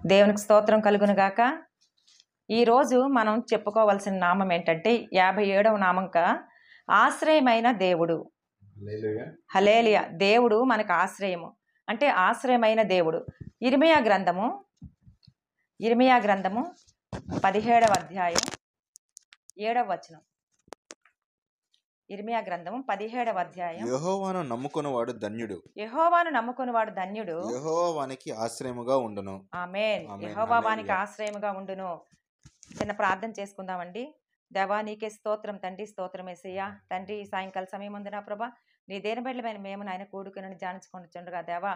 దేవునికి స్తోత్రం కలుగును గాక. ఈరోజు మనం చెప్పుకోవాల్సిన నామం ఏంటంటే 57వ నామంక ఆశ్రయమైన దేవుడు. హల్లెలూయా. దేవుడు మనకు ఆశ్రయము అంటే ఆశ్రయమైన దేవుడు. ఇర్మియా గ్రంథము 17వ అధ్యాయం 7వ వచనం. ఇర్మియా గ్రంథము 17వ అధ్యాయం. యెహోవాను నమ్ముకొనువాడు ధన్యుడు. యెహోవాను నమ్ముకొనువాడు ధన్యుడు. యెహోవా వానికి ఆశ్రయముగా ఉండును. ఆమేన్. యెహోవా వానికి ఆశ్రయముగా ఉండును. చిన్న ప్రార్థన చేసుకుందామండి. దేవా నీకే స్తోత్రం తండ్రి, స్తోత్రం యేసయ్యా. తండ్రి ఈ సాయంకాల సమయం ఉంది నా ప్రభా, నీ దేని బిడ్డలమైన మేము నాయన కూడుకుని ధ్యానించుకుంటుండగా దేవా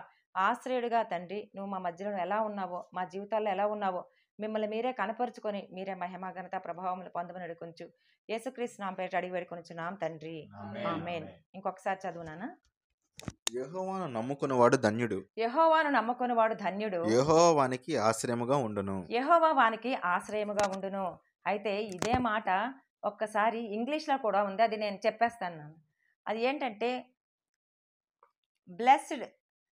ఆశ్రయుడిగా తండ్రి నువ్వు మా మధ్యలో ఎలా ఉన్నావో, మా జీవితాల్లో ఎలా ఉన్నావో మిమ్మల్ని మీరే కనపరుచుకొని మీరే మహిమ ఘనత ప్రభావములు పొందమని అడుగుంచు. యేసుక్రీస్తు నామం పేరిట అడిగి వేడుకొనుచున్నాం తండ్రి. ఆమేన్. ఇంకొకసారి చదువునానా. యెహోవాను నమ్ముకొనువాడు ధన్యుడు. యెహోవాను నమ్ముకొనువాడు ధన్యుడు. యెహోవా వానికి ఆశ్రయముగా ఉండును. యెహోవా వానికి ఆశ్రయముగా ఉండును. అయితే ఇదే మాట ఒక్కసారి ఇంగ్లీష్లో కూడా ఉంది, అది నేను చెప్పేస్తాను. అది ఏంటంటే blessed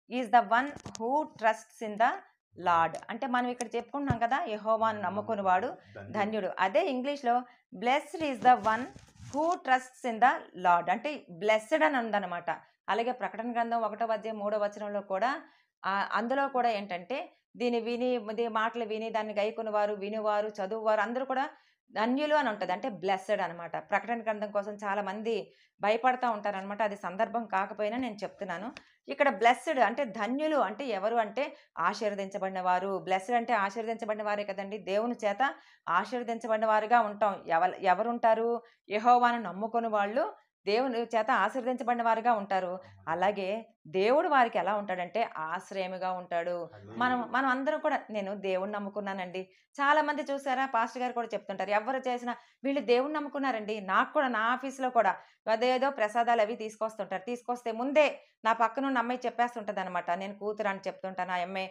is the one who trusts in the lord. అంటే మనం ఇక్కడ చెప్పుకుంటున్నాం కదా, యెహోవాను నమ్ముకునేవాడు ధన్యుడు. అదే ఇంగ్లీష్లో blessed is the one who trusts in the lord, అంటే బ్లెస్డ్ అని ఉందన్నమాట. అలాగే ప్రకటన గ్రంథం 1వ అధ్యాయం 3వ వచనంలో కూడా అందులో కూడా ఏంటంటే దీని మాటలు విని దాన్ని గైకొనేవారు, వినువారు, చదువువారు అందరూ కూడా ధన్యులు అని ఉంటుంది. అంటే బ్లెస్డ్ అనమాట. ప్రకటన గ్రంథం కోసం చాలా మంది భయపడతా ఉంటారనమాట. అది సందర్భం కాకపోయినా నేను చెప్తున్నాను. ఇక్కడ బ్లెస్డ్ అంటే ధన్యులు అంటే ఎవరు అంటే ఆశీర్వదించబడిన వారు. బ్లెస్డ్ అంటే ఆశీర్వదించబడిన వారే కదండి, దేవుని చేత ఆశీర్వదించబడిన వారుగా ఉంటాం. ఎవరుంటారు? యెహోవాను నమ్ముకుని వాళ్ళు దేవుని చేత ఆశీర్వదించబడిన వారుగా ఉంటారు. అలాగే దేవుడు వారికి ఎలా ఉంటాడంటే ఆశ్రయముగా ఉంటాడు. మనం అందరం కూడా, నేను దేవుణ్ణి నమ్ముకున్నానండి. చాలా మంది చూసారా, పాస్టర్ గారు కూడా చెప్తుంటారు, ఎవరు చేసినా వీళ్ళు దేవుణ్ణి నమ్ముకున్నారండి. నాకు కూడా నా ఆఫీస్లో కూడా అదేదో ప్రసాదాలు అవి తీసుకొస్తుంటారు. తీసుకొస్తే ముందే నా పక్కన అమ్మాయి చెప్పేస్తుంటది అనమాట. నేను కూతురు అని చెప్తుంటాను. ఆ అమ్మాయి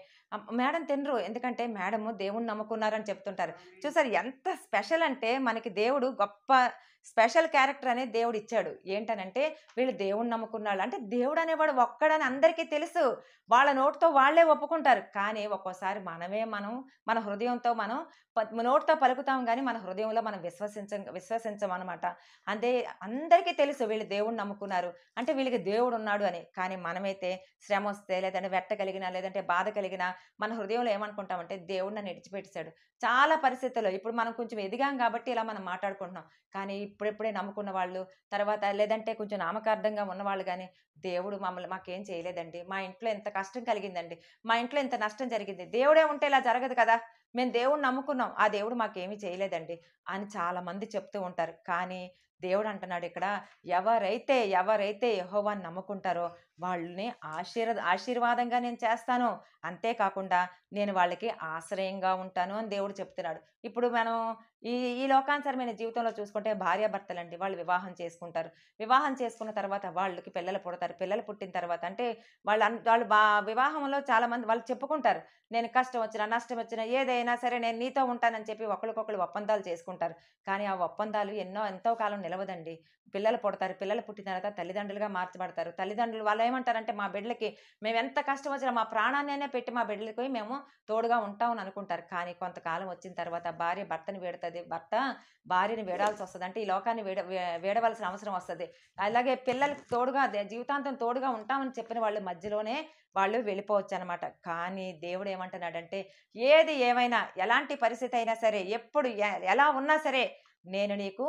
మేడం తినరు, ఎందుకంటే మేడము దేవుణ్ణి నమ్ముకున్నారని చెప్తుంటారు. చూసారు ఎంత స్పెషల్ అంటే మనకి దేవుడు గొప్ప స్పెషల్ క్యారెక్టర్ అనేది దేవుడు ఇచ్చాడు. ఏంటనంటే వీళ్ళు దేవుణ్ణి నమ్ముకున్నాళ్ళు అంటే దేవుడు అనేవాడు ఒక్కడని అందరికీ తెలుసు. వాళ్ళ నోటితో వాళ్ళే ఒప్పుకుంటారు. కానీ ఒక్కోసారి మన హృదయంతో మనం నోటితో పలుకుతాం కానీ మన హృదయంలో మనం విశ్వసించం అనమాట. అంతే, అందరికీ తెలుసు వీళ్ళు దేవుణ్ణి నమ్ముకున్నారు అంటే వీళ్ళకి దేవుడు ఉన్నాడు అని. కానీ మనమైతే శ్రమ వస్తే, లేదంటే వెట్ట కలిగినా, లేదంటే బాధ కలిగినా మన హృదయంలో ఏమనుకుంటామంటే దేవుడు నన్ను విడిచిపెట్టేశాడు. చాలా పరిస్థితుల్లో ఇప్పుడు మనం కొంచెం ఎదిగాం కాబట్టి ఇలా మనం మాట్లాడుకుంటున్నాం. కానీ ఇప్పుడెప్పుడే నమ్ముకున్న వాళ్ళు, తర్వాత లేదంటే కొంచెం నామకార్థంగా ఉన్నవాళ్ళు కానీ దేవుడు మాకేం చేయలేదండి, మా ఇంట్లో ఎంత కష్టం కలిగిందండి, మా ఇంట్లో ఎంత నష్టం జరిగింది, దేవుడే ఉంటే ఇలా జరగదు కదా, మేము దేవుడిని నమ్ముకున్నాం, ఆ దేవుడు మాకేమీ చేయలేదండి అని చాలా మంది చెప్తూ ఉంటారు. కానీ దేవుడు అంటున్నాడు ఇక్కడ, ఎవరైతే యెహోవాను నమ్ముకుంటారో వాళ్ళని ఆశీర్వాదంగా నేను చేస్తాను, అంతేకాకుండా నేను వాళ్ళకి ఆశ్రయంగా ఉంటాను అని దేవుడు చెప్తున్నాడు. ఇప్పుడు మనం ఈ లోకానుసారమైన జీవితంలో చూసుకుంటే భార్యాభర్తలండి, వాళ్ళు వివాహం చేసుకుంటారు. వివాహం చేసుకున్న తర్వాత వాళ్ళకి పిల్లలు పుడతారు. పిల్లలు పుట్టిన తర్వాత అంటే వాళ్ళు వివాహంలో చాలా మంది వాళ్ళు చెప్పుకుంటారు, నేను కష్టం వచ్చినా నష్టం వచ్చినా ఏదైనా సరే నేను నీతో ఉంటానని చెప్పి ఒకరికొకరు ఒప్పందాలు చేసుకుంటారు. కానీ ఆ ఒప్పందాలు ఎంతో కాలం నిలవదండి. పిల్లలు పుడతారు. పిల్లలు పుట్టిన తర్వాత తల్లిదండ్రులుగా మార్చబడతారు. తల్లిదండ్రులు వాళ్ళు ఏమంటారంటే మా బిడ్డలకి మేము ఎంత కష్టం వచ్చినా మా ప్రాణాన్నైనా పెట్టి మా బిడ్డలకి మేము తోడుగా ఉంటామని అనుకుంటారు. కానీ కొంతకాలం వచ్చిన తర్వాత భార్య భర్తని వీడుతుంది, భర్త భార్యని వీడాల్సి వస్తుంది. అంటే ఈ లోకాన్ని వీడవలసిన అవసరం వస్తుంది. అలాగే పిల్లలకి తోడుగా జీవితాంతం తోడుగా ఉంటామని చెప్పిన వాళ్ళు మధ్యలోనే వాళ్ళు వెళ్ళిపోవచ్చు అనమాట. కానీ దేవుడు ఏమంటున్నాడంటే ఏది ఏమైనా, ఎలాంటి పరిస్థితి అయినా సరే, ఎప్పుడు ఎలా ఉన్నా సరే నేను నీకు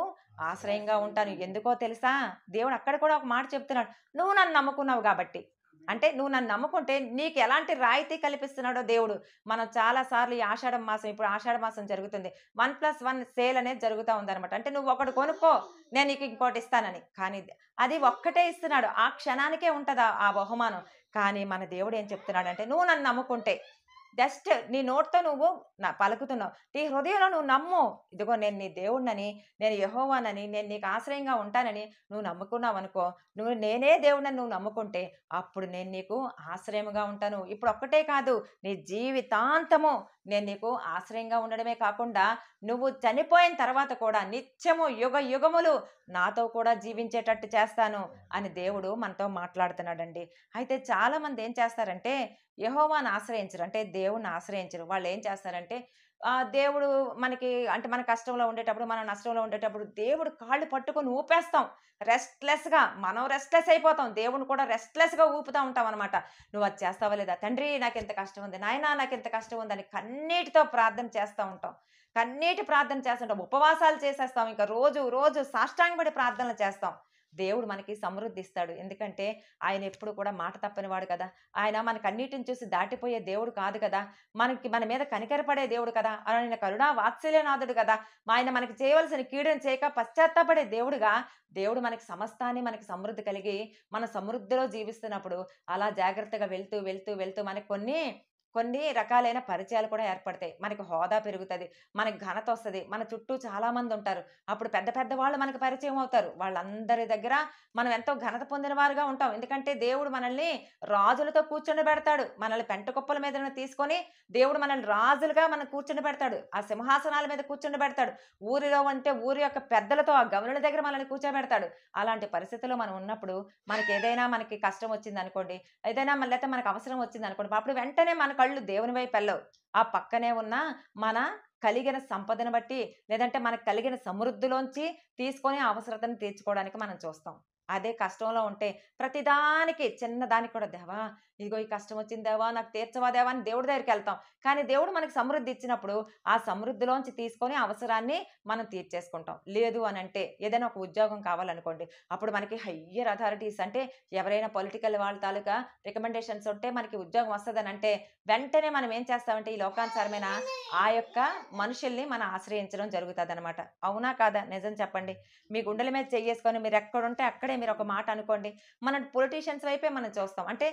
ఆశ్రయంగా ఉంటాను. ఎందుకో తెలుసా, దేవుడు అక్కడ కూడా ఒక మాట చెప్తున్నాడు, నువ్వు నన్ను నమ్ముకున్నావు కాబట్టి. అంటే నువ్వు నన్ను నమ్ముకుంటే నీకు ఎలాంటి రాయితీ కల్పిస్తున్నాడో దేవుడు. మనం చాలాసార్లు ఈ ఆషాఢం మాసం, ఇప్పుడు ఆషాఢ మాసం జరుగుతుంది, 1+1 సేల్ అనేది జరుగుతూ ఉందన్నమాట. అంటే నువ్వు ఒకటి కొనుక్కో, నేను నీకు ఇంకోటి ఇస్తానని. కానీ అది ఒక్కటే ఇస్తున్నాడు, ఆ క్షణానికే ఉంటుంది ఆ బహుమానం. కానీ మన దేవుడు ఏం చెప్తున్నాడంటే నువ్వు నన్ను నమ్ముకుంటే, జస్ట్ నీ నోటితో నువ్వు పలుకుతున్నావు, నీ హృదయంలో నువ్వు నమ్ము, ఇదిగో నేను నీ దేవుడినని, నేను యెహోవానని, నేను నీకు ఆశ్రయంగా ఉంటానని నువ్వు నమ్ముకున్నావు అనుకో, నేనే దేవుడిని నువ్వు నమ్ముకుంటే అప్పుడు నేను నీకు ఆశ్రయముగా ఉంటాను. ఇప్పుడు ఒక్కటే కాదు, నీ జీవితాంతము నేను నీకు ఆశ్రయంగా ఉండడమే కాకుండా నువ్వు చనిపోయిన తర్వాత కూడా నిత్యము యుగ యుగములు నాతో కూడా జీవించేటట్టు చేస్తాను అని దేవుడు మనతో మాట్లాడుతున్నాడండి. అయితే చాలా మంది ఏం చేస్తారంటే యెహోవాను ఆశ్రయించరు, అంటే దేవుడిని ఆశ్రయించరు. వాళ్ళు ఏం చేస్తారంటే దేవుడు మనకి అంటే మన కష్టంలో ఉండేటప్పుడు, మనం నష్టంలో ఉండేటప్పుడు దేవుడు కాళ్ళు పట్టుకొని ఊపేస్తాం. రెస్ట్‌లెస్‌గా మనం రెస్ట్‌లెస్ అయిపోతాం. దేవుడిని కూడా రెస్ట్‌లెస్‌గా ఊపుతా ఉంటామనమాట. "నువ్వు అది చేస్తావా లేదా? తండ్రి నాకింత కష్టం ఉంది. నాయనా నాకింత కష్టం ఉందని" కన్నీటితో ప్రార్థన చేస్తా ఉంటాం. కన్నీటి ప్రార్థన చేస్తుంటాం. ఉపవాసాలు చేసేస్తాం. ఇంకా రోజు, రోజు సాష్టాంగపడి ప్రార్థనలు చేస్తాం. దేవుడు మనకి సమృద్ధి ఇస్తాడు. ఎందుకంటే ఆయన ఎప్పుడు కూడా మాట తప్పనివాడు కదా! ఆయన మన కన్నీటిని చూసి దాటిపోయే దేవుడు కాదు కదా! మన మీద కనికరపడే దేవుడు కదా! ఆయన కరుణా వాత్సల్యనాథుడు కదా! ఆయన మనకి చేయవలసిన కీడును చేయక పశ్చాత్తాపడే దేవుడుగా, దేవుడు మనకి సమస్తాన్ని మనకి సమృద్ధి కలిగి, మన సమృద్ధిలో జీవిస్తున్నప్పుడు అలా జాగ్రత్తగా వెళ్తూ, వెళ్తూ, వెళ్తూ మనకు కొన్ని రకాలైన పరిచయాలు కూడా ఏర్పడతాయి. మనకి హోదా పెరుగుతది. మనకి ఘనత వస్తది. మన చుట్టూ చాలా మందుంటారు. అప్పుడు పెద్ద పెద్ద వాళ్ళు మనకు పరిచయం అవుతారు. వాళ్ళందరి దగ్గర మనం ఎంతో ఘనత పొందిన వారుగా ఉంటాం. ఎందుకంటే దేవుడు మనల్ని రాజులతో కూర్చొనబెడతాడు. మనల్ని పెంట కుప్పల మీద తీసుకొని దేవుడు మనల్ని రాజులుగా కూర్చొనబెడతాడు. ఆ సింహాసనాల మీద కూర్చొనబెడతాడు. ఊరిలో అంటే ఊరి యొక్క పెద్దలతో ఆ గవర్నల దగ్గర మనల్ని కూర్చోబెడతాడు. అలాంటి పరిస్థితుల్లో మనం ఉన్నప్పుడు మనకి కష్టం వచ్చిందనుకోండి, ఏదైనా లేతే మనకు అవసరం వచ్చిందనుకోండి, అప్పుడు వెంటనే మన కళ్ళు దేవుని వైపు ఎళ్ళవు. ఆ పక్కనే ఉన్న మన కలిగిన సంపదను బట్టి, లేదంటే మనకు కలిగిన సమృద్ధిలోంచి తీసుకొని ఆ అవసరతను తీర్చుకోవడానికి మనం చూస్తాం. అదే కష్టంలో ఉంటే ప్రతిదానికి చిన్నదానికి కూడా దేవా ఇదిగో ఈ కష్టం వచ్చింది దేవా నాకు తీర్చవా దేవా అని దేవుడి దగ్గరికెళ్తాం. కానీ దేవుడు మనకు సమృద్ధి ఇచ్చినప్పుడు ఆ సమృద్ధిలోంచి తీసుకొని అవసరాన్ని మనం తీర్చేసుకుంటాం. లేదు అనంటే ఏదైనా ఒక ఉద్యోగం కావాలనుకోండి, అప్పుడు మనకి హయ్యర్ అథారిటీస్ అంటే ఎవరైనా పొలిటికల్ వాళ్ళ తాలూకా రికమెండేషన్స్ ఉంటే మనకి ఉద్యోగం వస్తదనంటే వెంటనే మనం ఏం చేస్తామంటే ఈ లోకానుసారమైన ఆ యొక్క మనుషుల్ని మనం ఆశ్రయించడం జరుగుతదనమాట. అవునా కాదా? నిజం చెప్పండి. మీ గుండెల మీద చెయ్యేసుకొని మీరెక్కడుంటే అక్కడే మీరొక మాట అనుకోండి. మన పొలిటీషియన్స్ వైపే మనం చూస్తాం. అంటే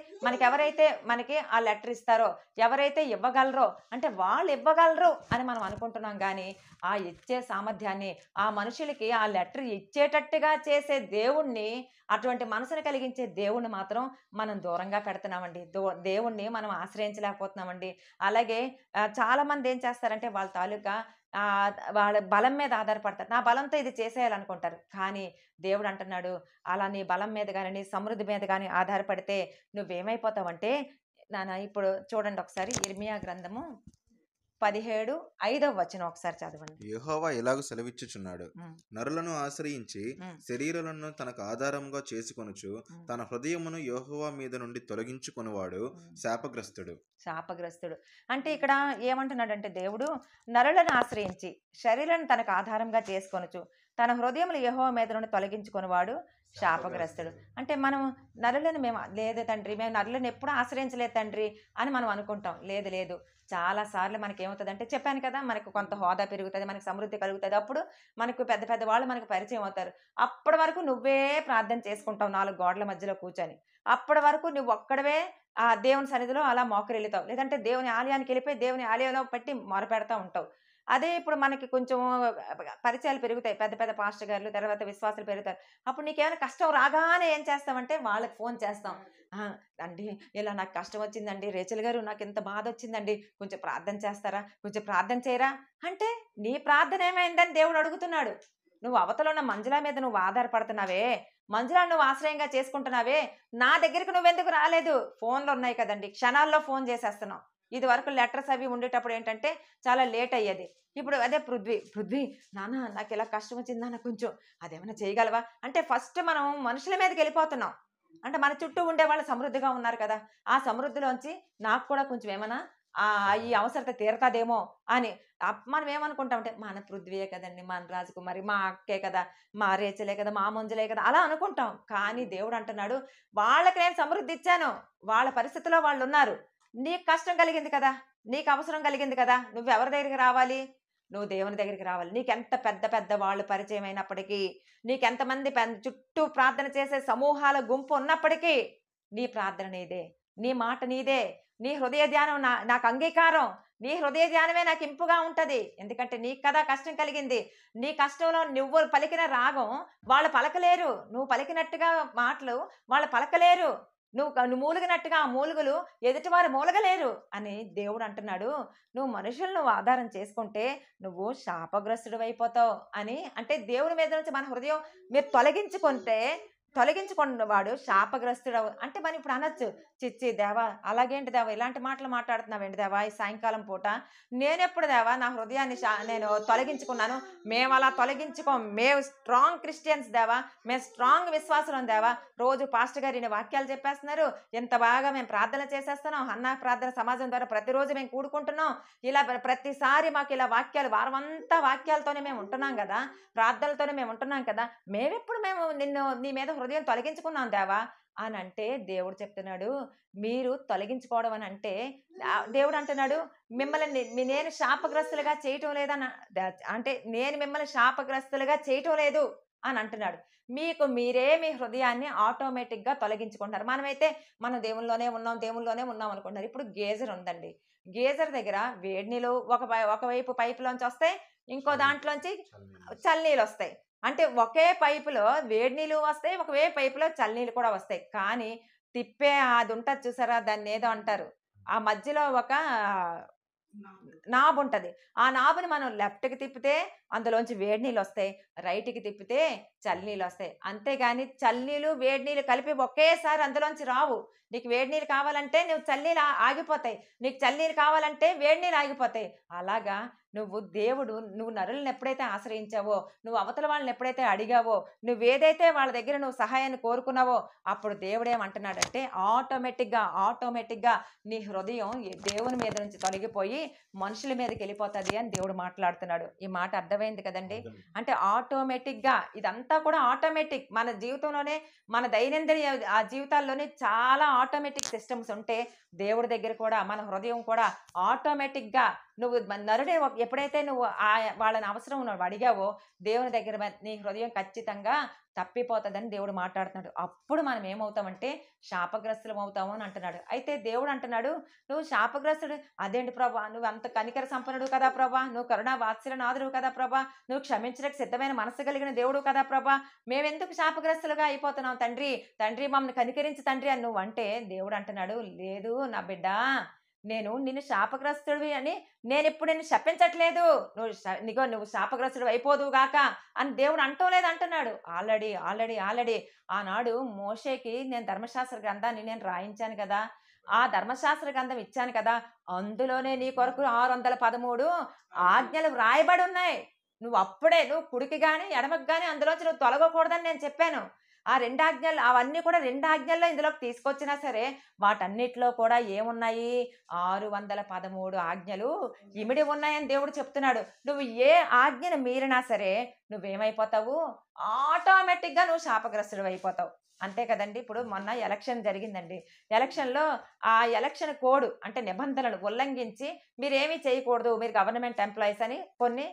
మనకి ఆ లెటర్ ఇస్తారో, ఎవరైతే ఇవ్వగలరో అంటే వాళ్ళు ఇవ్వగలరు అని మనం అనుకుంటున్నాం గానీ, ఆ ఇచ్చే సామర్థ్యాన్ని, ఆ మనుషులకి ఆ లెటర్ ఇచ్చేటట్టుగా చేసే దేవుడిని, అటువంటి మనసును కలిగించే దేవుడిని మాత్రం మనం దూరంగా పెడుతున్నామండి. దేవుడిని మనం ఆశ్రయించలేకపోతున్నామండి. అలాగే చాలామంది ఏం చేస్తారంటే వాళ్ళ తాలూకా వాళ్ళ బలం మీద ఆధారపడతారు. నా బలంతో ఇది చేసేయాలనుకుంటారు. కానీ దేవుడంటున్నాడు, అలా నీ బలం మీద గాని, నీ సమృద్ధి మీద గాని ఆధారపడితే నువ్వేమైపోతావంటే ఇప్పుడు చూడండి ఒకసారి ఇర్మియా గ్రంథము 17 5వ వచనం ఒకసారి చదవండి. యెహోవా ఇలాగు సెలవిచ్చుచున్నాడు. హ్మ్. నరులను ఆశ్రయించి హ్మ్. శరీరులను తనకు ఆధారముగా చేసుకొనుచు హ్మ్. తన హృదయమును యెహోవా మీద నుండి తొలగించుకొనువాడు హ్మ్. శాపగ్రస్తుడు. శాపగ్రస్తుడు. అంటే ఇక్కడ ఏమంటున్నాడంటే దేవుడు నరులను ఆశ్రయించి శరీరాన్ని తనకు ఆధారంగా చేసుకొనుచు తన హృదయములు యెహోవా మీద నుండి తొలగించుకొనివాడు శాపగ్రస్తుడు. అంటే మనం నరులను లేదు తండ్రి మేము నరులను ఎప్పుడు ఆశ్రయించలేదు తండ్రి అని మనం అనుకుంటాం. లేదు లేదు. చాలా సార్లు మనకేమవుతదంటే చెప్పాను కదా! మనకు కొంత హోదా పెరుగుతది. మనకు సమృద్ధి కలుగుతది. అప్పుడు మనకు పెద్ద పెద్ద వాళ్ళు మనకు పరిచయం అవుతారు. అప్పటి వరకు నువ్వే ప్రార్థన చేసుకుంటావు 4 గోడల మధ్యలో కూర్చొని. అప్పటి వరకు నువ్వొక్కడివే దేవుని సన్నిధిలో అలా మోకరిల్లుతావు. లేదంటే దేవుని ఆలయానికెళ్ళిపోయి దేవుని ఆలయంలో పెట్టి మొరపెడతా ఉంటావు. అదే ఇప్పుడు మనకి కొంచెం పరిచయాలు పెరుగుతాయి. పెద్ద పెద్ద పాస్టర్ గారులు, తర్వాత విశ్వాసులు పెరుగుతారు. అప్పుడు నీకేమైనా కష్టం రాగానే ఏం చేస్తామంటే వాళ్ళకి ఫోన్ చేస్తాం. ఆ! "అండి ఇలా నాకు కష్టం వచ్చిందండి. రేచల్ గారు నాకింత బాధొచ్చిందండి. కొంచెం ప్రార్థన చేస్తారా? కొంచెం ప్రార్థన చేయరా?" అంటే నీ ప్రార్థన ఏమైందని దేవుడు అడుగుతున్నాడు. నువ్వు అవతల ఉన్న మంజుల మీద నువ్వు ఆధారపడుతున్నావే, మంజులాని నువ్వు ఆశ్రయంగా చేసుకుంటున్నావే, నా దగ్గరికి నువ్వెందుకు రాలేదు? ఫోన్‌లున్నాయి కదండీ! క్షణాల్లో ఫోన్ చేసేస్తున్నాం. ఇదివరకు లెటర్స్ అవి ఉండేటప్పుడు ఏంటంటే చాలా లేట్ అయ్యేది. ఇప్పుడు అదే పృథ్వీ నాన్న నాకిలా కష్టం వచ్చింది నాన్న కొంచెం అదేమన్నా చేయగలవా? అంటే ఫస్ట్ మనం మనుషుల మీదకెళ్ళిపోతున్నాం. అంటే మన చుట్టూ ఉండేవాళ్ళు సమృద్ధిగా ఉన్నారు కదా! ఆ సమృద్ధిలోంచి నాకు కూడా కొంచెం ఏమన్నా ఈ అవసరత తీరతాదేమో అని మనం ఏమనుకుంటామంటే మన పృథ్వీయే కదండీ! మన రాజకుమారి, మా అక్కే కదా! మా రేచలే కదా! మా మంజులే కదా! అలా అనుకుంటాం. కానీ దేవుడు అంటున్నాడు, వాళ్ళకి నేను సమృద్ధి ఇచ్చాను. వాళ్ళ పరిస్థితిలో వాళ్ళున్నారు. నీకు కష్టం కలిగింది కదా! నీకు అవసరం కలిగింది కదా! నువ్వెవరి దగ్గరికి రావాలి? నువ్వు దేవుని దగ్గరికి రావాలి. నీకెంత పెద్ద పెద్ద వాళ్ళు పరిచయమైనప్పటికీ, నీకెంతమంది చుట్టూ ప్రార్థన చేసే సమూహాల గుంపు ఉన్నప్పటికీ, నీ ప్రార్థన నీదే. నీ మాట నీదే. నీ హృదయ ధ్యానం నాకు అంగీకారం. నీ హృదయ ధ్యానమే నాకు ఇంపుగా ఉంటది. ఎందుకంటే నీకు కదా కష్టం కలిగింది. నీ కష్టంలో నువ్వు పలికిన రాగం వాళ్ళు పలకలేరు. నువ్వు పలికినట్టుగా మాటలు వాళ్ళు పలకలేరు. నువ్వు మూలిగినట్టుగా ఆ మూలుగులు ఎదుటివారు మూలగలేరు అని దేవుడు అంటున్నాడు. నువ్వు ఆధారం చేసుకుంటే నువ్వు శాపగ్రస్తుడివైపోతావు అని. అంటే దేవుని మీద నుంచి మన హృదయం మీరు తొలగించుకున్నవాడు శాపగ్రస్తుడు. అంటే మనం ఇప్పుడు అనొచ్చు, చిచ్చి దేవా, అలాగేంటి దేవా ఇలాంటి మాటలు మాట్లాడుతున్నావేంటి దేవా ఈ సాయంకాలం పూట? నేనెప్పుడు దేవా నా హృదయాన్ని నేను తొలగించుకున్నాను? మేము అలా తొలగించుకోం. మేము స్ట్రాంగ్ క్రిస్టియన్స్ దేవా. మేము స్ట్రాంగ్ విశ్వాసులం దేవా. రోజు పాస్టర్ గారు ఇన్ని వాక్యాలు చెప్పేస్తున్నారు. ఎంత బాగా మేము ప్రార్థన చేసేస్తున్నాం. అన్నా ప్రార్థన సమాజం ద్వారా ప్రతిరోజు మేము కూడుకుంటున్నాం. ఇలా ప్రతిసారి మాకు ఇలా వాక్యాలు వారమంతా వాక్యాలతోనే మేము ఉంటున్నాం కదా, ప్రార్థనలతోనే మేము ఉంటున్నాం కదా. మేమెప్పుడు నీ మీద హృదయం తొలగించుకున్నాం దేవా అని అంటే, దేవుడు చెప్తున్నాడు మీరు తొలగించుకోవడం అని అంటే, దేవుడు అంటున్నాడు మిమ్మల్ని నేను శాపగ్రస్తులుగా చేయటం లేదని, అంటే నేను మిమ్మల్ని శాపగ్రస్తులుగా చేయటం లేదు అని అంటున్నాడు. మీకు మీరే మీ హృదయాన్ని ఆటోమేటిక్గా తొలగించుకుంటారు. మనమైతే మనం దేవుల్లోనే ఉన్నాం అనుకుంటారు. ఇప్పుడు గేజర్ ఉందండి. గేజర్ దగ్గర వేడి నీళ్ళు ఒకవైపు పైపులోంచి వస్తాయి, ఇంకో దాంట్లోంచి చల్లనీళ్ళు వస్తాయి. అంటే ఒకే పైపులో వేడి నీళ్ళు వస్తాయి, ఒకే పైపులో చల్లనీళ్ళు కూడా వస్తాయి. కానీ తిప్పే అది ఉంటుంది చూసారా, దాన్ని ఏదో అంటారు, ఆ మధ్యలో ఒక నాబ్ ఉంటుంది. ఆ నాబుని మనం లెఫ్ట్కి తిప్పితే అందులోంచి వేడి నీళ్ళు వస్తాయి, రైట్కి తిప్పితే చల్లనీళ్ళు వస్తాయి. అంతేగాని చల్లనీళ్ళు వేడి నీళ్ళు కలిపి ఒకేసారి అందులోంచి రావు. నీకు వేడి నీళ్ళు కావాలంటే నువ్వు చల్లనీళ్ళు ఆగిపోతాయి, నీకు చల్లనీళ్ళు కావాలంటే వేడి నీళ్ళు ఆగిపోతాయి. అలాగా నువ్వు నరులను ఎప్పుడైతే ఆశ్రయించావో, నువ్వు అవతల వాళ్ళని ఎప్పుడైతే అడిగావో, నువ్వేదైతే వాళ్ళ దగ్గర నువ్వు సహాయాన్ని కోరుకున్నావో, అప్పుడు దేవుడు ఏమంటున్నాడంటే ఆటోమేటిక్గా నీ హృదయం దేవుని మీద నుంచి తొలగిపోయి మనుషుల మీదకి వెళ్ళిపోతుంది అని దేవుడు మాట్లాడుతున్నాడు. ఈ మాట అర్థమైంది కదండి? అంటే ఆటోమేటిక్గా ఇదంతా కూడా ఆటోమేటిక్. మన జీవితంలోనే, మన దైనందిన ఆ జీవితాల్లోనే చాలా ఆటోమేటిక్ సిస్టమ్స్ ఉంటే, దేవుడి దగ్గర కూడా మన హృదయం కూడా ఆటోమేటిక్గా నువ్వు నరుడే ఎప్పుడైతే నువ్వు వాళ్ళని అవసరం నువ్వు అడిగావో, దేవుని దగ్గర నీ హృదయం ఖచ్చితంగా తప్పిపోతుందని దేవుడు మాట్లాడుతున్నాడు. అప్పుడు మనం ఏమవుతామంటే శాపగ్రస్తులం అవుతాము అని అంటున్నాడు. అయితే దేవుడు అంటున్నాడు, నువ్వు శాపగ్రస్తుడు అదేంటి ప్రభా, నువ్వు అంత కనికర సంపన్నుడు కదా ప్రభా, నువ్వు కరుణా వాత్సల్య నాథుడు కదా ప్రభా, నువ్వు క్షమించడానికి సిద్ధమైన మనసు కలిగిన దేవుడు కదా ప్రభా, మేమెందుకు శాపగ్రస్తులుగా అయిపోతున్నాం తండ్రి మమ్మల్ని కనికరించి తండ్రి అని నువ్వు అంటే, దేవుడు అంటున్నాడు, లేదు నా బిడ్డ, నేను నిన్ను శాపగ్రస్తుడివి అని నేను ఇప్పుడు నిన్ను శపించట్లేదు. నువ్వు శాపగ్రస్తుడు అయిపోదువు గాక అని దేవుడు అంటం లేదు అంటున్నాడు. ఆల్రెడీ ఆనాడు మోషేకి నేను ధర్మశాస్త్ర గ్రంథాన్ని నేను రాయించాను కదా, ఆ ధర్మశాస్త్ర గ్రంథం ఇచ్చాను కదా, అందులోనే నీ కొరకు 613 ఆజ్ఞలు వ్రాయబడి ఉన్నాయి. నువ్వు కుడికి గాని ఎడమకి గాని అందులోంచి నువ్వు తొలగకూడదని నేను చెప్పాను. ఆ 2 ఆజ్ఞలు అవన్నీ కూడా 2 ఆజ్ఞల్లో ఇందులోకి తీసుకొచ్చినా సరే, వాటన్నిటిలో కూడా ఏమున్నాయి? 613 ఆజ్ఞలు ఇమిడి ఉన్నాయని దేవుడు చెప్తున్నాడు. నువ్వు ఏ ఆజ్ఞను మీరినా సరే నువ్వేమైపోతావు? ఆటోమేటిక్గా నువ్వు శాపగ్రస్తుడు అయిపోతావు. అంతే కదండి. ఇప్పుడు మొన్న ఎలక్షన్ జరిగిందండి. ఎలక్షన్లో ఆ ఎలక్షన్ కోడ్ అంటే నిబంధనలు ఉల్లంఘించి మీరేమీ చేయకూడదు, మీరు గవర్నమెంట్ ఎంప్లాయీస్ అని కొన్ని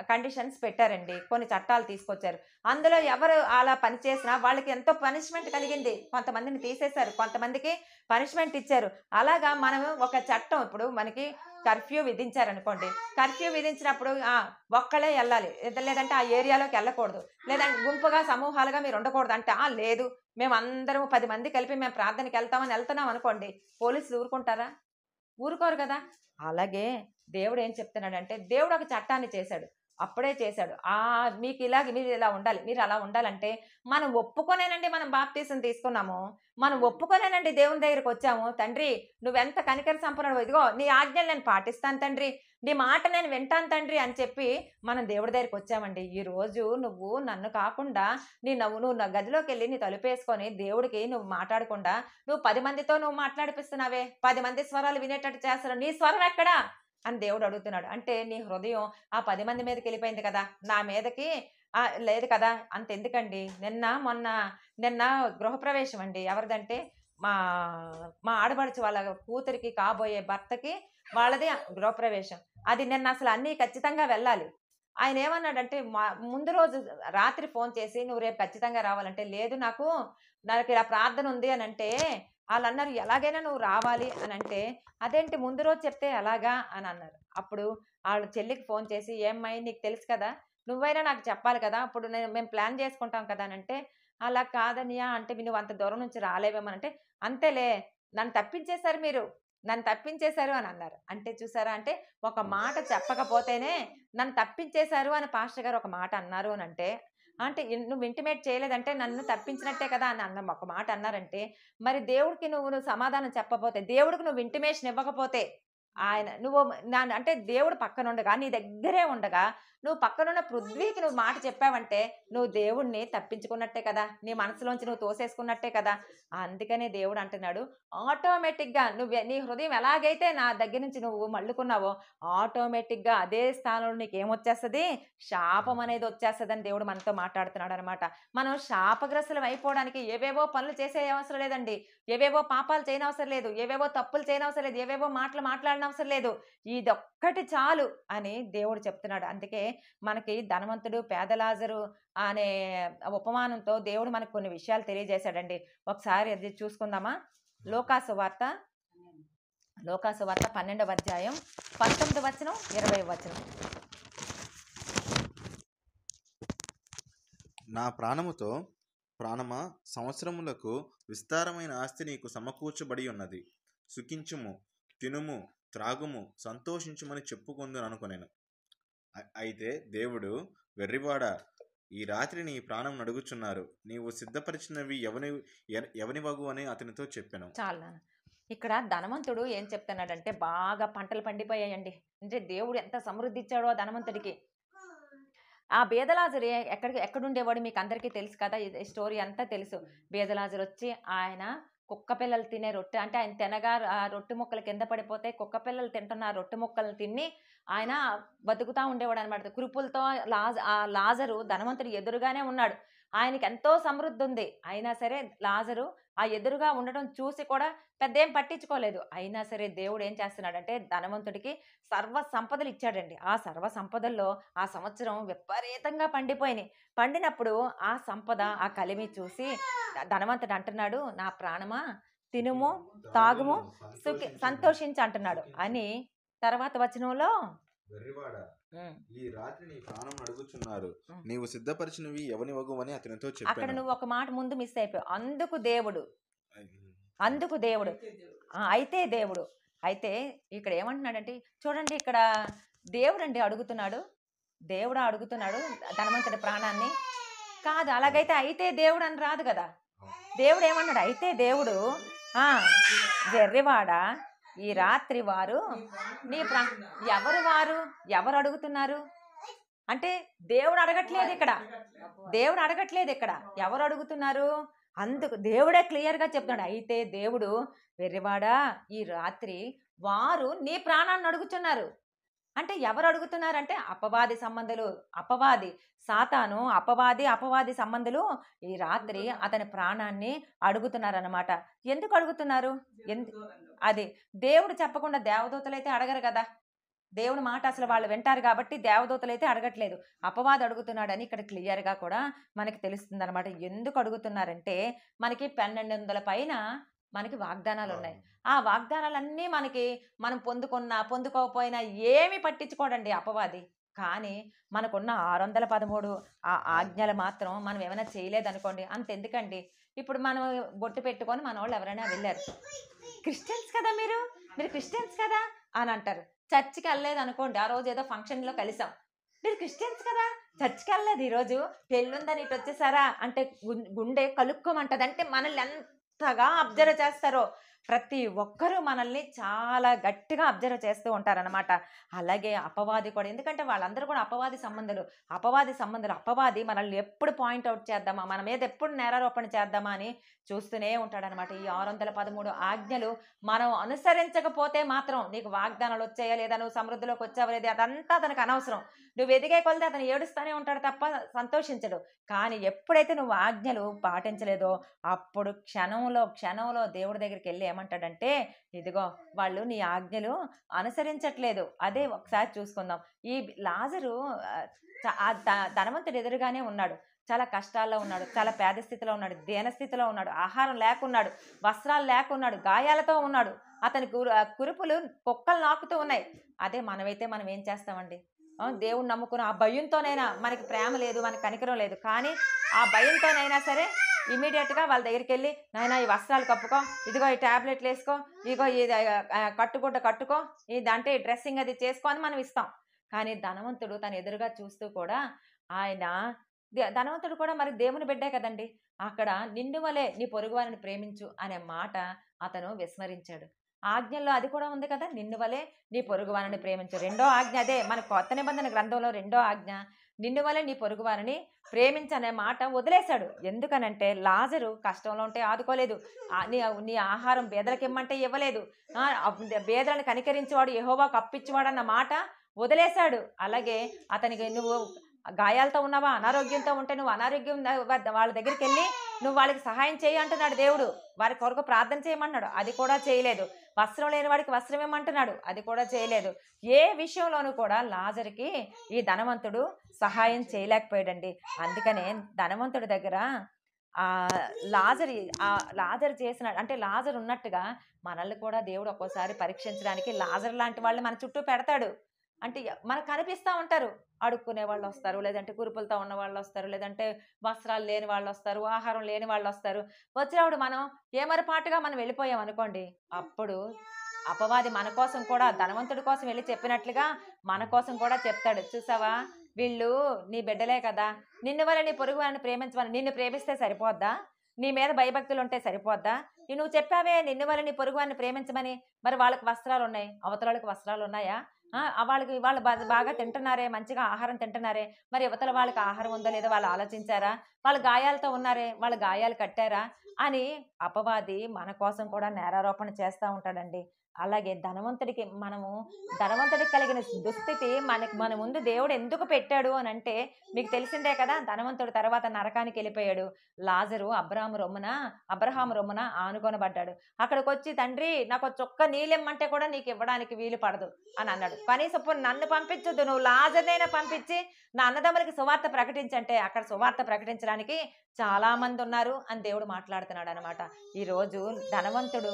కండిషన్స్ పెట్టారండి. కొన్ని చట్టాలు తీసుకొచ్చారు. అందులో ఎవరు అలా పనిచేసినా వాళ్ళకి ఎంతో పనిష్మెంట్ కలిగింది. కొంతమందిని తీసేశారు, కొంతమందికి పనిష్మెంట్ ఇచ్చారు. అలాగా మనం ఒక చట్టం, ఇప్పుడు మనకి కర్ఫ్యూ విధించారనుకోండి, కర్ఫ్యూ విధించినప్పుడు ఒక్కళ్ళే వెళ్ళాలి, లేదంటే ఆ ఏరియాలోకి వెళ్ళకూడదు, లేదంటే గుంపుగా సమూహాలుగా మీరు ఉండకూడదు అంటే, లేదు మేము అందరం 10 మంది కలిపి మేము ప్రార్థనకి వెళ్తున్నాం అనుకోండి, పోలీసులు ఊరుకుంటారా? ఊరుకోరు కదా. అలాగే దేవుడు ఏం చెప్తున్నాడంటే, దేవుడు ఒక చట్టాన్ని చేశాడు, అప్పుడే చేశాడు. మీరు ఇలా ఉండాలి, మీరు అలా ఉండాలంటే మనం ఒప్పుకొనేనండి మనం బాప్తీసం తీసుకున్నాము, మనం ఒప్పుకొనేనండి దేవుని దగ్గరికి వచ్చాము. తండ్రి నువ్వెంత కనికర సంపన్నుడు, ఇదిగో నీ ఆజ్ఞలు నేను పాటిస్తాను తండ్రి, నీ మాట నేను వింటాను తండ్రి అని చెప్పి మనం దేవుడి దగ్గరికి వచ్చామండి. ఈరోజు నువ్వు నన్ను కాకుండా నువ్వు నా గదిలోకి వెళ్ళి నీ తలుపేసుకొని దేవుడికి నువ్వు మాట్లాడకుండా నువ్వు 10 మందితో నువ్వు మాట్లాడిపిస్తున్నావే, 10 మంది స్వరాలు వినేటట్టు చేస్తున్నావు, నీ స్వరం ఎక్కడా అని దేవుడు అడుగుతున్నాడు. అంటే నీ హృదయం ఆ 10 మంది మీదకి వెళ్ళిపోయింది కదా, నా మీదకి లేదు కదా. అంతెందుకండి, నిన్న గృహప్రవేశం అండి. ఎవరిదంటే మా ఆడపడుచు వాళ్ళ కూతురికి కాబోయే భర్తకి వాళ్ళది గృహప్రవేశం. అది నిన్న అసలు అన్నీ ఖచ్చితంగా వెళ్ళాలి. ఆయన ఏమన్నాడంటే, ముందు రోజు రాత్రి ఫోన్ చేసి నువ్వు రేపు ఖచ్చితంగా రావాలంటే, లేదు నాకు ఇలా ప్రార్థన ఉంది అని అంటే, వాళ్ళు అన్నారు ఎలాగైనా నువ్వు రావాలి అని అంటే, అదేంటి ముందు రోజు చెప్తే ఎలాగా అని అన్నారు. అప్పుడు వాళ్ళ చెల్లికి ఫోన్ చేసి, ఏమ్మాయి నీకు తెలుసు కదా, నువ్వైనా నాకు చెప్పాలి కదా, అప్పుడు మేము ప్లాన్ చేసుకుంటాం కదా అని అంటే, అలా కాదనియా అంటే నువ్వు అంత దూరం నుంచి రాలేవేమనంటే, అంతేలే నన్ను తప్పించేశారు అని అన్నారు. అంటే చూసారా, అంటే ఒక మాట చెప్పకపోతేనే నన్ను తప్పించేశారు అని పాస్టర్ గారు ఒక మాట అన్నారు అని అంటే, అంటే నువ్వు ఇంటిమేట్ చేయలేదంటే నన్ను తప్పించినట్టే కదా అని ఒక మాట అన్నారంటే, మరి దేవుడికి నువ్వు సమాధానం చెప్పపోతే, దేవుడికి నువ్వు ఇంటిమేషన్ ఇవ్వకపోతే, ఆయన నువ్వు అంటే దేవుడు పక్కనుండగా, నీ దగ్గరే ఉండగా, నువ్వు పక్కనున్న పృథ్వీకి నువ్వు మాట చెప్పావంటే, నువ్వు దేవుడిని తప్పించుకున్నట్టే కదా! నీ మనసులోంచి నువ్వు తోసేసుకున్నట్టే కదా! అందుకనే దేవుడు అంటున్నాడు, ఆటోమేటిక్‌గా నీ హృదయం ఎలాగైతే నా దగ్గర నుంచి నువ్వు మళ్ళుకున్నావో, ఆటోమేటిక్‌గా అదే స్థానంలో నీకేమొచ్చేస్తది? శాపం అనేది వచ్చేస్తదని దేవుడు మనతో మాట్లాడుతున్నాడనమాట. మనం శాపగ్రస్తులం అయిపోవడానికి ఏవేవో పనులు చేసే అవసరం లేదండి. ఏవేవో పాపాలు చేయనవసరం లేదు. ఏవేవో తప్పులు చేయనవసరం లేదు. ఏవేవో మాటలు మాట్లాడనవసరం లేదు. ఇదొక్కటి చాలు అని దేవుడు చెప్తున్నాడు. అందుకే మనకి ధనవంతుడు, పేద లాజరు అనే ఉపమానంతో దేవుడు మనకు కొన్ని విషయాలు తెలియజేశాడండి. ఒకసారి అది చూసుకుందామా? లోకాసు వార్త 12వ అధ్యాయం 19 వచనం 20 వచనం. నా ప్రాణముతో ప్రాణమా, సంవత్సరములకు విస్తారమైన ఆస్తి నీకు సమకూర్చబడి ఉన్నది. సుఖించుము, తినుము, త్రాగుము, సంతోషించుమని చెప్పుకొందును అనుకొనెను. అయితే దేవుడు, వెర్రివాడా, ఈ రాత్రి నీ ప్రాణం నడుగుచున్నారు. నీవు సిద్ధపరిచినవి ఎవనివగు అని అతనితో చెప్పాను. చాలా ఇక్కడ ధనవంతుడు ఏం చెప్తున్నాడంటే, బాగా పంటలు పండిపోయాయండి. అంటే దేవుడు ఎంత సమృద్ధి ఇచ్చాడో ఆ ధనవంతుడికి. ఆ బేదలాజరు ఎక్కడుండేవాడు మీకు అందరికీ తెలుసు కదా, ఈ స్టోరీ అంతా తెలుసు. బేదలాజరు వచ్చి ఆయన కుక్క పిల్లలు తినే రొట్టె, అంటే ఆయన తినగా ఆ రొట్టె ముక్కలు కింద పడిపోతే కుక్క పిల్లలు తింటున్న ఆ రొట్టె ముక్కలను తిని ఆయన బతుకుతా ఉండేవాడు అనమాట. కురుపులతో ఆ లాజరు ధనవంతుడు ఎదురుగానే ఉన్నాడు. ఆయనకి ఎంతో సమృద్ధి ఉంది. అయినా సరే లాజరు ఆ ఎదురుగా ఉండడం చూసి కూడా పెద్దేం పట్టించుకోలేదు. అయినా సరే దేవుడు ఏం చేస్తున్నాడంటే ధనవంతుడికి సర్వ సంపదలు ఇచ్చాడండి. ఆ సర్వ సంపదల్లో ఆ సంవత్సరం విపరీతంగా పండిపోయినాయి. పండినప్పుడు ఆ సంపద, ఆ కలిమి చూసి ధనవంతుడు అంటున్నాడు, నా ప్రాణమా తినుము, తాగుము, సంతోషించి అంటున్నాడు అని. తర్వాత వచనంలో, ఈ రాత్రి నీ ప్రాణం అడుగుచున్నారు, నీవు సిద్ధపరిచినవి ఎవనివగు అని అతనితో అక్కడ చెప్పాను. నువ్వు ఒక మాట ముందు మిస్ అయిపోయావు. అందుకు దేవుడు అయితే దేవుడు అయితే ఇక్కడ ఏమంటున్నాడంటే, చూడండి ఇక్కడ దేవుడు అండి అడుగుతున్నాడు. దేవుడు అడుగుతున్నాడు ధనవంతుడి ప్రాణాన్ని. కాదు, అలాగైతే అయితే దేవుడు అని రాదు కదా. దేవుడు ఏమన్నాడు? అయితే దేవుడు, వెర్రివాడా, ఈ రాత్రి వారు నీ ఎవరు అడుగుతున్నారు అంటే దేవుడు అడగట్లేదు ఇక్కడ. ఎవరు అడుగుతున్నారు? అందుకు దేవుడే క్లియర్గా చెప్తున్నాడు. అయితే దేవుడు, వెర్రివాడా, ఈ రాత్రి వారు నీ ప్రాణాన్ని అడుగుతున్నారు. అంటే ఎవరు అడుగుతున్నారంటే అపవాది సంబంధులు, సాతాను, అపవాది సంబంధులు ఈ రాత్రి అతని ప్రాణాన్ని అడుగుతున్నారన్నమాట. ఎందుకు అడుగుతున్నారు? అది దేవుడు చెప్పకుండా దేవదూతలు అయితే అడగరు కదా. దేవుని మాట అసలు వాళ్ళు వింటారు కాబట్టి దేవదూతలు అయితే అడగట్లేదు. అపవాది అడుగుతున్నాడని ఇక్కడ క్లియర్గా కూడా మనకి తెలుస్తుంది అనమాట. ఎందుకు అడుగుతున్నారంటే, మనకి 1200 పైన మనకి వాగ్దానాలు ఉన్నాయి. ఆ వాగ్దానాలన్నీ మనం పొందుకోకపోయినా ఏమి పట్టించుకోడండి అపవాది. కానీ మనకున్న 613 ఆ ఆజ్ఞలు మాత్రం మనం ఏమైనా చేయలేదనుకోండి, అంతెందుకండి. ఇప్పుడు మనం బొట్టు పెట్టుకొని మన వాళ్ళు ఎవరైనా వెళ్ళారు, క్రిస్టియన్స్ కదా మీరు క్రిస్టియన్స్ కదా అని అంటారు. చర్చికి వెళ్ళలేదు అనుకోండి, ఆ రోజు ఏదో ఫంక్షన్లో కలిసాం, మీరు క్రిస్టియన్స్ కదా, చర్చికి వెళ్ళలేదు, ఈరోజు పెళ్ళుందని ఇటు వచ్చేసారా అంటే గుండె కలుక్కోమంటది. అంటే మనల్ని ఎంతగా అబ్జర్వ్ చేస్తారో, ప్రతి ఒక్కరూ మనల్ని చాలా గట్టిగా అబ్జర్వ్ చేస్తూ ఉంటారనమాట. అలాగే అపవాది కూడా, ఎందుకంటే వాళ్ళందరూ కూడా అపవాది సంబంధాలు. అపవాది మనల్ని ఎప్పుడు పాయింట్అవుట్ చేద్దామా, మన మీద ఎప్పుడు నేరారోపణ చేద్దామా అని చూస్తూనే ఉంటాడనమాట. ఈ 613 ఆజ్ఞలు మనం అనుసరించకపోతే మాత్రం నీకు వాగ్దానాలు వచ్చాయా లేదా, నువ్వు సమృద్ధిలోకి వచ్చావా లేదా, అదంతా అతనికి అనవసరం. నువ్వు ఎదిగే కొలది అతను ఏడుస్తూనే ఉంటాడు తప్ప సంతోషించడు. కానీ ఎప్పుడైతే నువ్వు ఆజ్ఞలు పాటించలేదో అప్పుడు క్షణంలో దేవుడి దగ్గరికి వెళ్ళి ఏమంటాడంటే, ఇదిగో వాళ్ళు నీ ఆజ్ఞలు అనుసరించట్లేదు. అదే ఒకసారి చూసుకుందాం. ఈ లాజరు ధనవంతుడు ఎదురుగానే ఉన్నాడు. చాలా కష్టాల్లో ఉన్నాడు, చాలా పేద స్థితిలో ఉన్నాడు, దీనస్థితిలో ఉన్నాడు, ఆహారం లేకున్నాడు, వస్త్రాలు లేకున్నాడు, గాయాలతో ఉన్నాడు. అతని కురుపులు కుక్కలు నాకుతూ ఉన్నాయి. అదే మనమైతే మనం ఏం చేస్తామండి? దేవుణ్ణి నమ్ముకున్న ఆ భయంతోనైనా, మనకి ప్రేమ లేదు, మనకి కనికరం లేదు, కానీ ఆ భయంతోనైనా సరే ఇమీడియట్గా వాళ్ళ దగ్గరికి వెళ్ళి, నాయనా ఈ వస్త్రాలు కప్పుకో, ఇదిగో ఈ ట్యాబ్లెట్లు వేసుకో, ఇదిగో ఇది కట్టుగుడ్డ కట్టుకో, ఇదంటే డ్రెస్సింగ్ అది చేసుకో అని మనం ఇస్తాం. కానీ ధనవంతుడు తన ఎదురుగా చూస్తూ కూడా ఆయన ధనవంతుడు కూడా మరి దేవుని బిడ్డే కదండి. అక్కడ నిన్ను వలే నీ పొరుగువారిని ప్రేమించు అనే మాట అతను విస్మరించాడు. ఆజ్ఞల్లో అది కూడా ఉంది కదా, నిన్ను వలే నీ పొరుగువారిని ప్రేమించు. రెండో ఆజ్ఞ అదే, మన కొత్త నిబంధన గ్రంథంలో రెండో ఆజ్ఞ నిన్ను వలే నీ పొరుగువారిని ప్రేమించనే మాట వదిలేశాడు. ఎందుకనంటే లాజరు కష్టంలో ఉంటే ఆదుకోలేదు, నీ నీ ఆహారం బేదలకు ఇమ్మంటే ఇవ్వలేదు, బేదలను కనికరించేవాడు యెహోవాకు అప్పిచ్చేవాడు అన్న మాట వదిలేశాడు. అలాగే అతనికి నువ్వు గాయాలతో ఉన్నావా, అనారోగ్యంతో ఉంటే నువ్వు అనారోగ్యం వాళ్ళ దగ్గరికి వెళ్ళి నువ్వు వాళ్ళకి సహాయం చేయి అంటున్నాడు దేవుడు. వారి కొరకు ప్రార్థన చేయమన్నాడు, అది కూడా చేయలేదు. వస్త్రం లేని వాడికి వస్త్రం ఏమంటున్నాడు, అది కూడా చేయలేదు. ఏ విషయంలోనూ కూడా లాజరుకి ఈ ధనవంతుడు సహాయం చేయలేకపోయాడండి. అందుకనే ధనవంతుడి దగ్గర లాజరు చేసిన అంటే లాజరు ఉన్నట్టుగా మనల్ని కూడా దేవుడు ఒక్కోసారి పరీక్షించడానికి లాజరు లాంటి వాళ్ళు మన చుట్టూ పెడతాడు. అంటే మనకు కనిపిస్తూ ఉంటారు, అడుక్కునే వాళ్ళు వస్తారు, లేదంటే కురుపులతో ఉన్న వాళ్ళు వస్తారు, లేదంటే వస్త్రాలు లేని వాళ్ళు వస్తారు, ఆహారం లేని వాళ్ళు వస్తారు. వచ్చినప్పుడు మనం ఏమరపాటుగా మనం వెళ్ళిపోయాం అనుకోండి, అప్పుడు అపవాది మన కోసం కూడా ధనవంతుడి కోసం వెళ్ళి చెప్పినట్లుగా మన కోసం కూడా చెప్తాడు. చూసావా, వీళ్ళు నీ బిడ్డలే కదా, నిన్ను వల్ల నీ పొరుగు వారిని ప్రేమించమని, నిన్ను ప్రేమిస్తే సరిపోద్దా, నీ మీద భయభక్తులు ఉంటే సరిపోద్దా, నువ్వు చెప్పావే నిన్ను వల్ల నీ పొరుగు వారిని ప్రేమించమని, మరి వాళ్ళకి వస్త్రాలు ఉన్నాయి, అవతల వస్త్రాలు ఉన్నాయా, వాళ్ళు బాగా తింటున్నారే, మంచిగా ఆహారం తింటున్నారే, మరి యువతల వాళ్ళకి ఆహారం ఉందో లేదో వాళ్ళు ఆలోచించారా, వాళ్ళు గాయాలతో ఉన్నారే, వాళ్ళు గాయాలు కట్టారా అని అపవాది మన కోసం కూడా నేరారోపణ చేస్తూ ఉంటాడండి. అలాగే ధనవంతుడికి కలిగిన దుస్థితి మన ముందు దేవుడు ఎందుకు పెట్టాడు అని అంటే మీకు తెలిసిందే కదా. ధనవంతుడు తర్వాత నరకానికి వెళ్ళిపోయాడు. లాజరు అబ్రహాము రొమ్మున ఆనుకొనబడ్డాడు. అక్కడికి వచ్చి, తండ్రి నాకు చొక్క నీళ్ళెమ్మంటే కూడా నీకు ఇవ్వడానికి వీలు పడదు అని అన్నాడు. కనీసం నన్ను పంపించొద్దు, నువ్వు లాజర్నైనా పంపించి నా అన్నదమ్ములకి సువార్త ప్రకటించంటే అక్కడ సువార్త ప్రకటించడానికి చాలా మంది ఉన్నారు అని దేవుడు మాట్లాడుతున్నాడు అనమాట. ఈరోజు ధనవంతుడు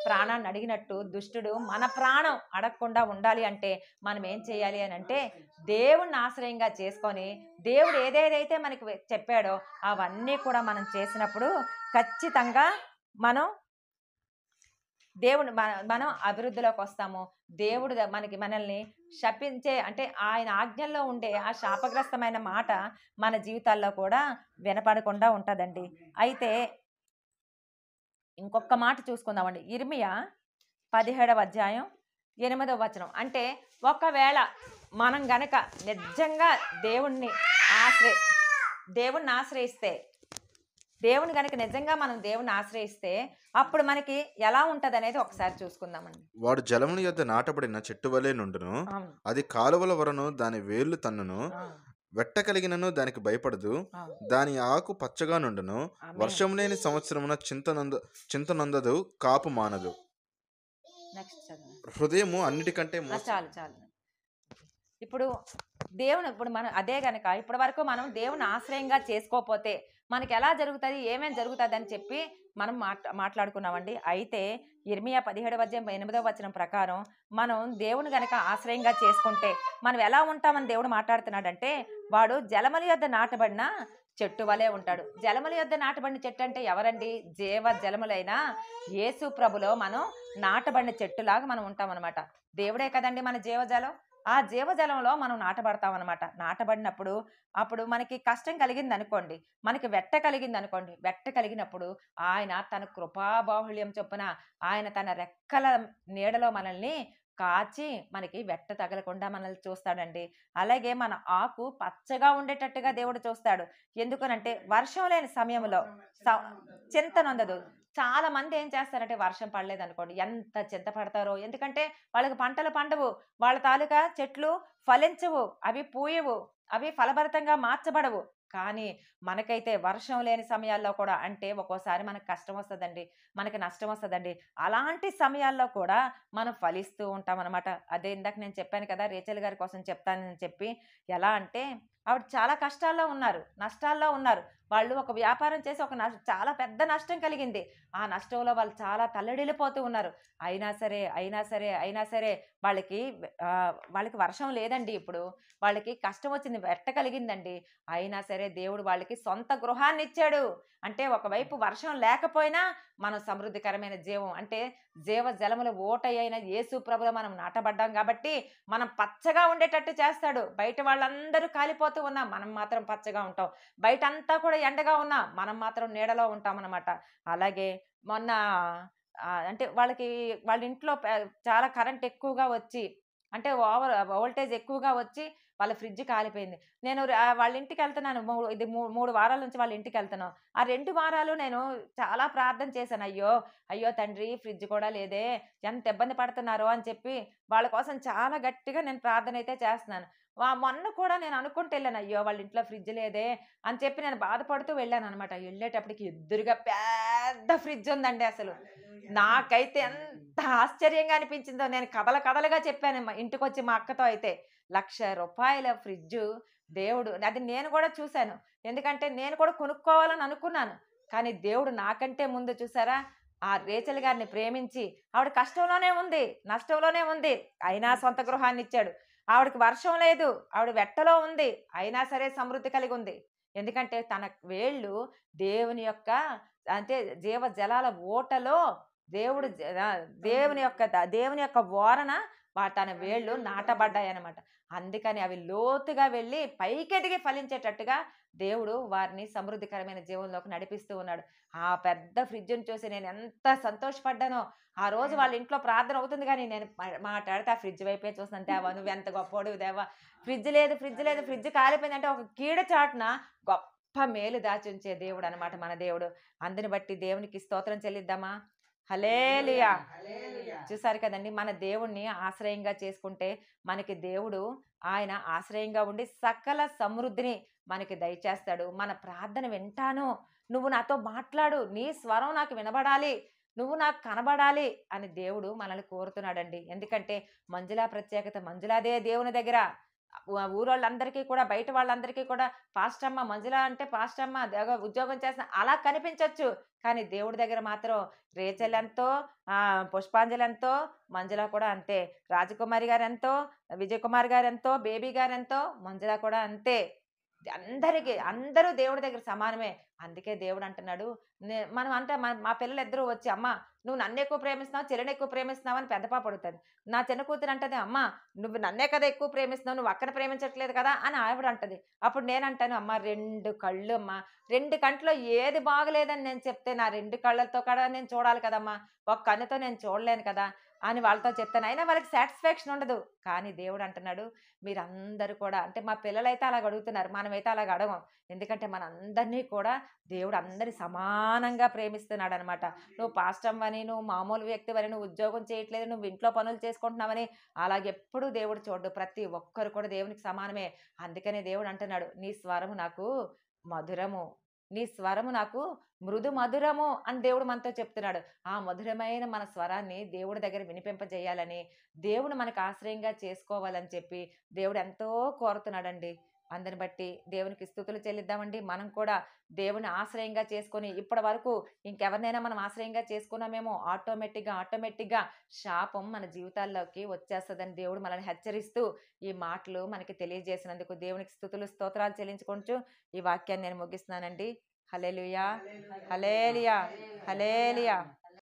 ప్రాణాన్ని అడిగినట్టు దుష్టుడు మన ప్రాణం అడగకుండా ఉండాలి అంటే మనం ఏం చేయాలి అని అంటే దేవుణ్ణి ఆశ్రయంగా చేసుకొని దేవుడు ఏదేదైతే మనకి చెప్పాడో అవన్నీ కూడా మనం చేసినప్పుడు ఖచ్చితంగా మనం అభివృద్ధిలోకి వస్తాము. దేవుడు మనల్ని శపించే అంటే ఆయన ఆజ్ఞల్లో ఉండే ఆ శాపగ్రస్తమైన మాట మన జీవితాల్లో కూడా వినపడకుండా ఉంటుందండి. అయితే ఇంకొక మాట చూసుకుందామండి. ఇర్మియా 17వ అధ్యాయం 8వ వచనం. అంటే ఒకవేళ మనం గనక నిజంగా దేవుణ్ణి ఆశ్రయిస్తే దేవుణ్ణి ఆశ్రయిస్తే అప్పుడు మనకి ఎలా ఉంటది అనేది ఒకసారి చూసుకుందామండి. వాడు జలముల యొద్ద నాటబడిన చెట్టు వలె నుండును, అది కాలువల వరను దాని వేర్లు తన్నును, వెట్ట కలిగినను దానికి భయపడదు, దాని ఆకు పచ్చగా నుండును, వర్షం లేని సంవత్సరమున చింతనొందదు, కాపు మానదు. హృదయము అన్నిటికంటే చాలు. ఇప్పుడు మనం అదే గనక ఇప్పటి వరకు మనం దేవుని ఆశ్రయంగా చేసుకోకపోతే మనకి ఎలా జరుగుతుంది, ఏమేమి జరుగుతుంది అని చెప్పి మనం మాట్లాడుకున్నామండి. అయితే ఇర్మియా 17వ అధ్యాయం 8వ వచనం ప్రకారం మనం దేవుని గనక ఆశ్రయంగా చేసుకుంటే మనం ఎలా ఉంటామని దేవుడు మాట్లాడుతున్నాడంటే, వాడు జలముల యొద్ద నాటబడిన చెట్టు వలె ఉంటాడు. జలముల యొద్ద నాటబడిన చెట్టు అంటే ఎవరండి? జీవ జలములైన యేసు ప్రభులో మనం నాటబడిన చెట్టులాగా మనం ఉంటాం అనమాట. దేవుడే కదండి మన జీవజలం. ఆ జీవజలంలో మనం నాటబడతాం అనమాట. నాటబడినప్పుడు అప్పుడు మనకి కష్టం కలిగింది అనుకోండి, మనకి వెట్ట కలిగినప్పుడు ఆయన తన కృపాబాహుళ్యం చొప్పున ఆయన తన రెక్కల నీడలో మనల్ని కాచి మనకి వెట్ట తగలకుండా మనల్ని చూస్తాడండి. అలాగే మన ఆకు పచ్చగా ఉండేటట్టుగా దేవుడు చూస్తాడు. ఎందుకనంటే వర్షం లేని సమయంలో చింతనొందదు. చాలా మంది ఏం చేస్తారంటే వర్షం పడలేదు అనుకోండి ఎంత చింత పడతారో, ఎందుకంటే వాళ్ళకి పంటలు పండవు, వాళ్ళ తాలూకా చెట్లు ఫలించవు, అవి పూయవు, అవి ఫలభరితంగా మార్చబడవు. కానీ మనకైతే వర్షం లేని సమయాల్లో కూడా అంటే ఒక్కోసారి మనకు కష్టం వస్తుందండి, మనకి నష్టం వస్తుందండి. అలాంటి సమయాల్లో కూడా మనం ఫలిస్తూ ఉంటాం అనమాట. అదే ఇందాక నేను చెప్పాను కదా, రేచల్ గారి కోసం చెప్తానని చెప్పి. ఎలా అంటే ఆవిడ చాలా కష్టాల్లో ఉన్నారు, నష్టాల్లో ఉన్నారు. వాళ్ళు ఒక వ్యాపారం చేసి ఒక చాలా పెద్ద నష్టం కలిగింది. ఆ నష్టంలో వాళ్ళు చాలా తల్లడిల్లిపోతూ ఉన్నారు. అయినా సరే వాళ్ళకి వర్షం లేదండి ఇప్పుడు. వాళ్ళకి కష్టం వచ్చింది, వెట్ట కలిగిందండి. అయినా సరే దేవుడు వాళ్ళకి సొంత గృహాన్నిచ్చాడు. అంటే ఒకవైపు వర్షం లేకపోయినా మనం సమృద్ధికరమైన జీవం అంటే జీవ జలముల ఊట అయిన యేసు ప్రభులో మనం నాటబడ్డాం కాబట్టి మనం పచ్చగా ఉండేటట్టు చేస్తాడు. బయట వాళ్ళందరూ కాలిపోతూ ఉన్నా మనం మాత్రం పచ్చగా ఉంటాం. బయట అంతా కూడా ఎండగా ఉన్నా మనం మాత్రం నీడలో ఉంటాం అన్నమాట. అలాగే మొన్న అంటే వాళ్ళ ఇంట్లో చాలా కరెంట్ ఎక్కువగా వచ్చి అంటే వోల్టేజ్ ఎక్కువగా వచ్చి వాళ్ళ ఫ్రిడ్జ్ కాలిపోయింది. నేను వాళ్ళ ఇంటికి వెళ్తున్నాను. 3 వారాల నుంచి వాళ్ళ ఇంటికి వెళ్తున్నాం. ఆ 2 వారాలు నేను చాలా ప్రార్థన చేశాను. అయ్యో తండ్రి, ఫ్రిడ్జ్ కూడా లేదే, ఎంత ఇబ్బంది పడుతున్నారో అని చెప్పి వాళ్ళ కోసం చాలా గట్టిగా నేను ప్రార్థన అయితే చేస్తున్నాను. మొన్న కూడా నేను అనుకుంటూ వెళ్ళాను, అయ్యో వాళ్ళ ఇంట్లో ఫ్రిడ్జ్ లేదే అని చెప్పి నేను బాధపడుతూ వెళ్ళాను అనమాట. వెళ్ళేటప్పటికి ఎదురుగా పెద్ద ఫ్రిడ్జ్ ఉందండి. అసలు నాకైతే ఎంత ఆశ్చర్యంగా అనిపించిందో. నేను కథలుగా చెప్పాను ఇంటికొచ్చి మా అక్కతో అయితే. ₹1,00,000 ఫ్రిడ్జు దేవుడు, అది నేను కూడా చూశాను. ఎందుకంటే నేను కూడా కొనుక్కోవాలని అనుకున్నాను. కానీ దేవుడు నాకంటే ముందు చూసారా, ఆ రేచల్ గారిని ప్రేమించి, ఆవిడ కష్టంలోనే ఉంది, నష్టంలోనే ఉంది, అయినా సొంత గృహాన్ని ఇచ్చాడు. ఆవిడకి వర్షం లేదు, ఆవిడ వెట్టలో ఉంది, అయినా సరే సమృద్ధి కలిగి ఉంది. ఎందుకంటే తన వేళ్ళు దేవుని యొక్క అంటే జీవ జలాల ఊటలో దేవుడు దేవుని యొక్క ఓరన తన వేళ్ళు నాటబడ్డాయన్నమాట. అందుకని అవి లోతుగా వెళ్ళి పైకెదిగి ఫలించేటట్టుగా దేవుడు వారిని సమృద్ధికరమైన జీవనంలోకి నడిపిస్తూ ఉన్నాడు. ఆ పెద్ద ఫ్రిడ్జ్‌ని చూసి నేను ఎంత సంతోషపడ్డానో. ఆ రోజు వాళ్ళ ఇంట్లో ప్రార్థన అవుతుంది కానీ నేను మాట్లాడితే ఆ ఫ్రిడ్జ్ వైపే చూస్తున్నాను. దేవా నువ్వెంత గొప్పోడివి దేవా, ఫ్రిడ్జ్ లేదు, ఫ్రిడ్జ్ కాలిపోయిందంటే ఒక కీడ చాటున గొప్ప మేలు దాచి ఉంచే దేవుడు అనమాట మన దేవుడు. అందుని బట్టి దేవునికి స్తోత్రం చెల్లిద్దామా? హల్లెలూయా. చూసారు కదండి, మన దేవుణ్ణి ఆశ్రయంగా చేసుకుంటే మనకి దేవుడు ఆయన ఆశ్రయంగా ఉండి సకల సమృద్ధిని మనకి దయచేస్తాడు. మన ప్రార్థన వింటాను, నువ్వు నాతో మాట్లాడు, నీ స్వరం నాకు వినబడాలి, నువ్వు నాకు కనబడాలి అని దేవుడు మనల్ని కోరుతున్నాడండి. ఎందుకంటే మంజులా ప్రత్యేకత, మంజులాదే దేవుని దగ్గర. ఊరోళ్ళందరికీ కూడా, బయట వాళ్ళందరికీ కూడా పాస్టమ్మ, మంజుల అంటే పాస్టమ్మ ఉద్యోగం చేసిన అలా కనిపించవచ్చు. కానీ దేవుడి దగ్గర మాత్రం రేచల్ ఎంతో, పుష్పాంజలి ఎంతో, మంజుల కూడా అంతే. రాజకుమారి గారు ఎంతో, విజయ్ కుమార్ గారు ఎంతో, బేబీ గారు ఎంతో, మంజుల కూడా అంతే. అందరూ దేవుడి దగ్గర సమానమే. అందుకే దేవుడు అంటున్నాడు, మనం అంటే మా పిల్లలు ఇద్దరూ వచ్చి, అమ్మ నువ్వు నన్ను ఎక్కువ ప్రేమిస్తున్నావు, చెల్లిని ఎక్కువ ప్రేమిస్తున్నావు అని పెద్ద పాప అడుగుతుంది. నా చిన్న కూతురు అంటది, అమ్మ నువ్వు నన్నే కదా ఎక్కువ ప్రేమిస్తున్నావు, నువ్వు అక్కన ప్రేమించట్లేదు కదా అని ఆవిడ అంటది. అప్పుడు నేనంటాను, అమ్మ 2 కళ్ళు అమ్మ, 2 కంట్లో ఏది బాగలేదని నేను చెప్తే నా 2 కళ్ళతో కూడా నేను చూడాలి కదమ్మా, ఒక కన్నుతో నేను చూడలేను కదా అని వాళ్ళతో చెప్తాను. అయినా వాళ్ళకి సాటిస్ఫాక్షన్ ఉండదు. కానీ దేవుడు అంటున్నాడు, మీరందరూ కూడా అంటే మా పిల్లలైతే అలాగ అడుగుతున్నారు, మనమైతే అలాగ అడగం. ఎందుకంటే మనందరినీ కూడా దేవుడు అందరి సమానంగా ప్రేమిస్తున్నాడు అనమాట. నువ్వు పాస్టమ్మని, నువ్వు మామూలు వ్యక్తివని, నువ్వు ఉద్యోగం చేయట్లేదు, నువ్వు ఇంట్లో పనులు చేసుకుంటున్నావని అలాగెప్పుడు దేవుడు చూడడు. ప్రతి ఒక్కరు కూడా దేవునికి సమానమే. అందుకనే దేవుడు అంటున్నాడు, నీ స్వరము నాకు మధురము, నీ స్వరము నాకు మృదు మధురము అని దేవుడు మనతో చెప్తున్నాడు. ఆ మధురమైన మన స్వరాన్ని దేవుడి దగ్గర వినిపింపజేయాలని, దేవుడు మనకు ఆశ్రయంగా చేసుకోవాలని చెప్పి దేవుడు ఎంతో కోరుతున్నాడండి. అందుని బట్టి దేవునికి స్తుతులు చెల్లిద్దామండి. మనం కూడా దేవుని ఆశ్రయంగా చేసుకొని ఇప్పటి వరకు ఇంకెవరినైనా మనం ఆశ్రయంగా చేసుకున్నామేమో ఆటోమేటిక్గా శాపం మన జీవితాల్లోకి వచ్చేస్తుందని దేవుడు మనల్ని హెచ్చరిస్తూ ఈ మాటలు మనకి తెలియజేసినందుకు దేవునికి స్తుతులు స్తోత్రాలు చెల్లించుకుంటూ ఈ వాక్యాన్ని నేను ముగిస్తున్నానండి. హల్లెలూయా, హల్లెలూయా, హల్లెలూయా.